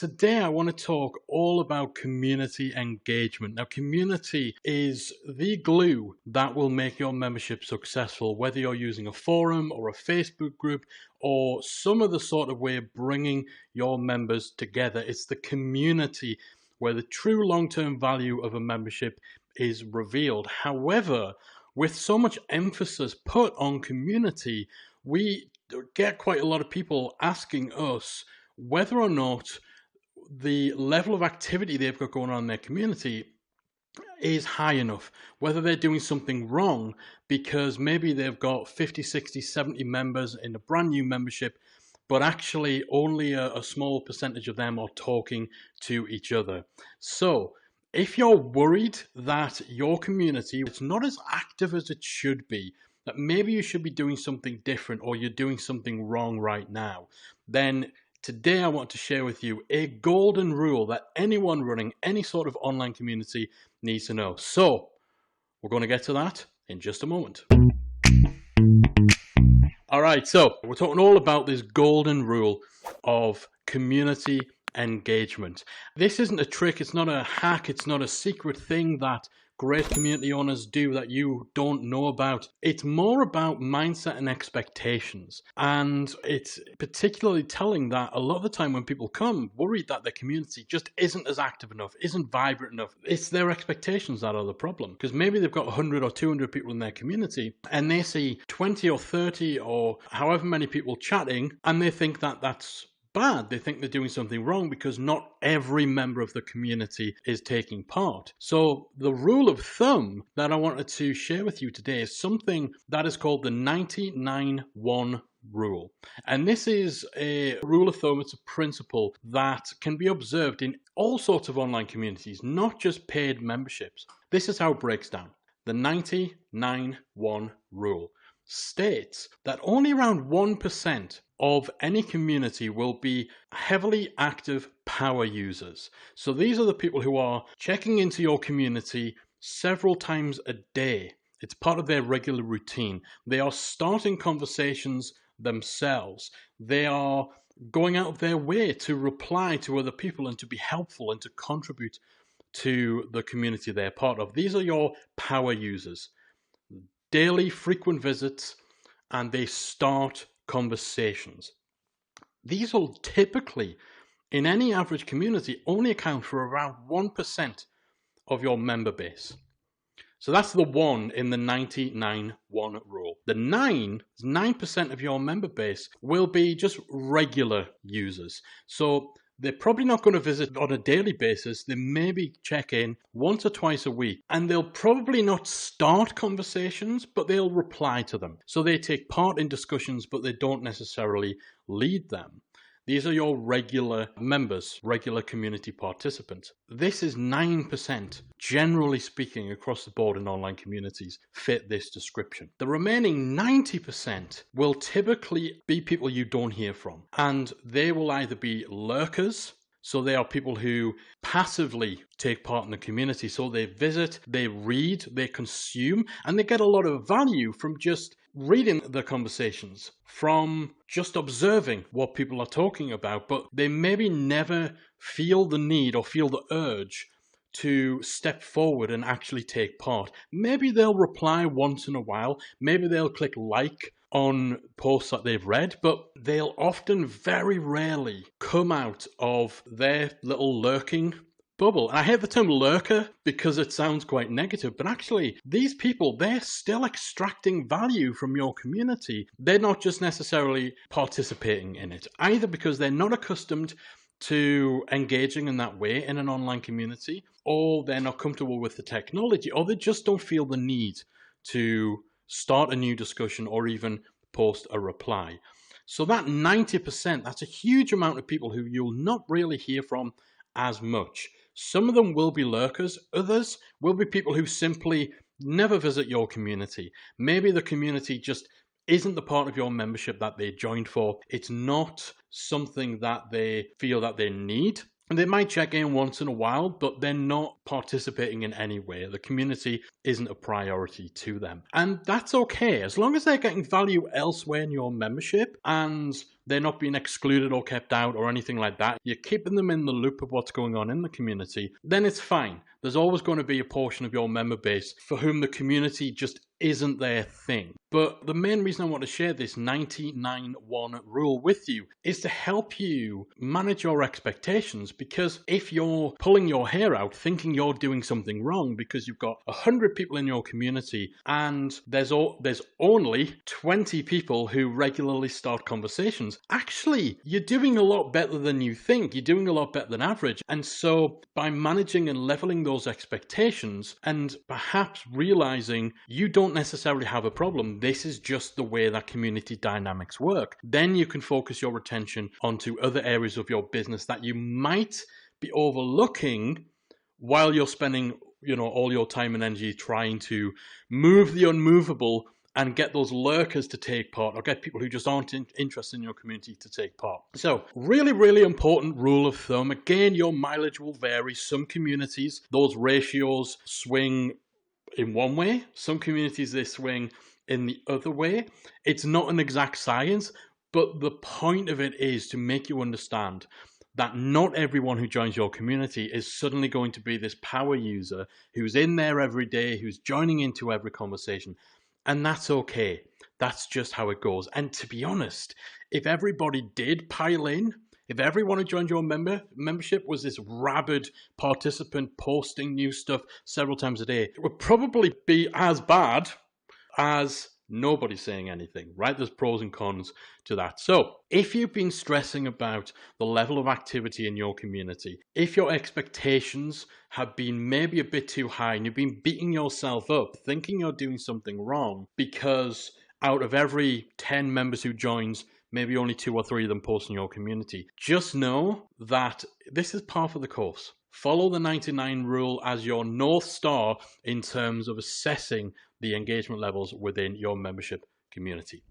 today I want to talk all about community engagement. Now, community is the glue that will make your membership successful, whether you're using a forum or a Facebook group or some other sort of way of bringing your members together. It's the community where the true long-term value of a membership is revealed. However, with so much emphasis put on community, we get quite a lot of people asking us whether or not the level of activity they've got going on in their community is high enough, whether they're doing something wrong because maybe they've got 50, 60, 70 members in a brand new membership, but actually only a small percentage of them are talking to each other. So if you're worried that your community is not as active as it should be, that maybe you should be doing something different or you're doing something wrong right now, then today I want to share with you a golden rule that anyone running any sort of online community needs to know. So we're going to get to that in just a moment. All right, so we're talking all about this golden rule of community engagement. This isn't a trick, it's not a hack, it's not a secret thing that great community owners do that you don't know about. It's more about mindset and expectations. And it's particularly telling that a lot of the time when people come worried that their community just isn't as active enough, isn't vibrant enough, it's their expectations that are the problem. Because maybe they've got 100 or 200 people in their community and they see 20 or 30 or however many people chatting and they think that that's bad. They think they're doing something wrong because not every member of the community is taking part. So the rule of thumb that I wanted to share with you today is something that is called the 99-1 rule. And this is a rule of thumb, it's a principle that can be observed in all sorts of online communities, not just paid memberships. This is how it breaks down. The 99-1 rule states that only around 1% of any community will be heavily active power users. So these are the people who are checking into your community several times a day. It's part of their regular routine. They are starting conversations themselves. They are going out of their way to reply to other people and to be helpful and to contribute to the community they're part of. These are your power users. Daily frequent visits, and they start conversations. These will typically, in any average community, only account for around 1% of your member base. So that's the 1 in the 99-1 rule. The 9% of your member base will be just regular users. So they're probably not going to visit on a daily basis. They maybe check in once or twice a week, and they'll probably not start conversations, but they'll reply to them. So they take part in discussions, but they don't necessarily lead them. These are your regular members, regular community participants. This is 9%, generally speaking, across the board in online communities, fit this description. The remaining 90% will typically be people you don't hear from, and they will either be lurkers. So they are people who passively take part in the community. So they visit, they read, they consume, and they get a lot of value from just reading the conversations, from just observing what people are talking about, but they maybe never feel the need or feel the urge to step forward and actually take part. Maybe they'll reply once in a while, maybe they'll click like on posts that they've read, but they'll often very rarely come out of their little lurking bubble. And I hate the term lurker because it sounds quite negative, but actually these people, they're still extracting value from your community. They're not just necessarily participating in it, either because they're not accustomed to engaging in that way in an online community, or they're not comfortable with the technology, or they just don't feel the need to start a new discussion or even post a reply. So that 90%, that's a huge amount of people who you'll not really hear from as much. Some of them will be lurkers, others will be people who simply never visit your community. Maybe the community just isn't the part of your membership that they joined for. It's not something that they feel that they need. And they might check in once in a while, but they're not participating in any way. The community isn't a priority to them. And that's okay, as long as they're getting value elsewhere in your membership and they're not being excluded or kept out or anything like that. You're keeping them in the loop of what's going on in the community, then it's fine. There's always going to be a portion of your member base for whom the community just isn't their thing. But the main reason I want to share this 99-1 rule with you is to help you manage your expectations, because if you're pulling your hair out thinking you're doing something wrong because you've got 100 people in your community and there's only 20 people who regularly start conversations, actually you're doing a lot better than you think. You're doing a lot better than average. And so by managing and leveling those expectations and perhaps realizing you don't necessarily have a problem, this is just the way that community dynamics work, then you can focus your attention onto other areas of your business that you might be overlooking while you're spending, all your time and energy trying to move the unmovable and get those lurkers to take part, or get people who just aren't interested in your community to take part. So really, really important rule of thumb. Again, your mileage will vary. Some communities, those ratios swing in one way. Some communities, they swing in the other way. It's not an exact science, but the point of it is to make you understand that not everyone who joins your community is suddenly going to be this power user who's in there every day, who's joining into every conversation. And that's okay. That's just how it goes. And to be honest, if everybody did pile in, if everyone who joined your membership was this rabid participant posting new stuff several times a day, it would probably be as bad as nobody saying anything, right? There's pros and cons to that. So if you've been stressing about the level of activity in your community, if your expectations have been maybe a bit too high and you've been beating yourself up, thinking you're doing something wrong because out of every 10 members who joins, maybe only 2 or 3 of them post in your community, just know that this is part of the course. Follow the 99 rule as your North Star in terms of assessing the engagement levels within your membership community.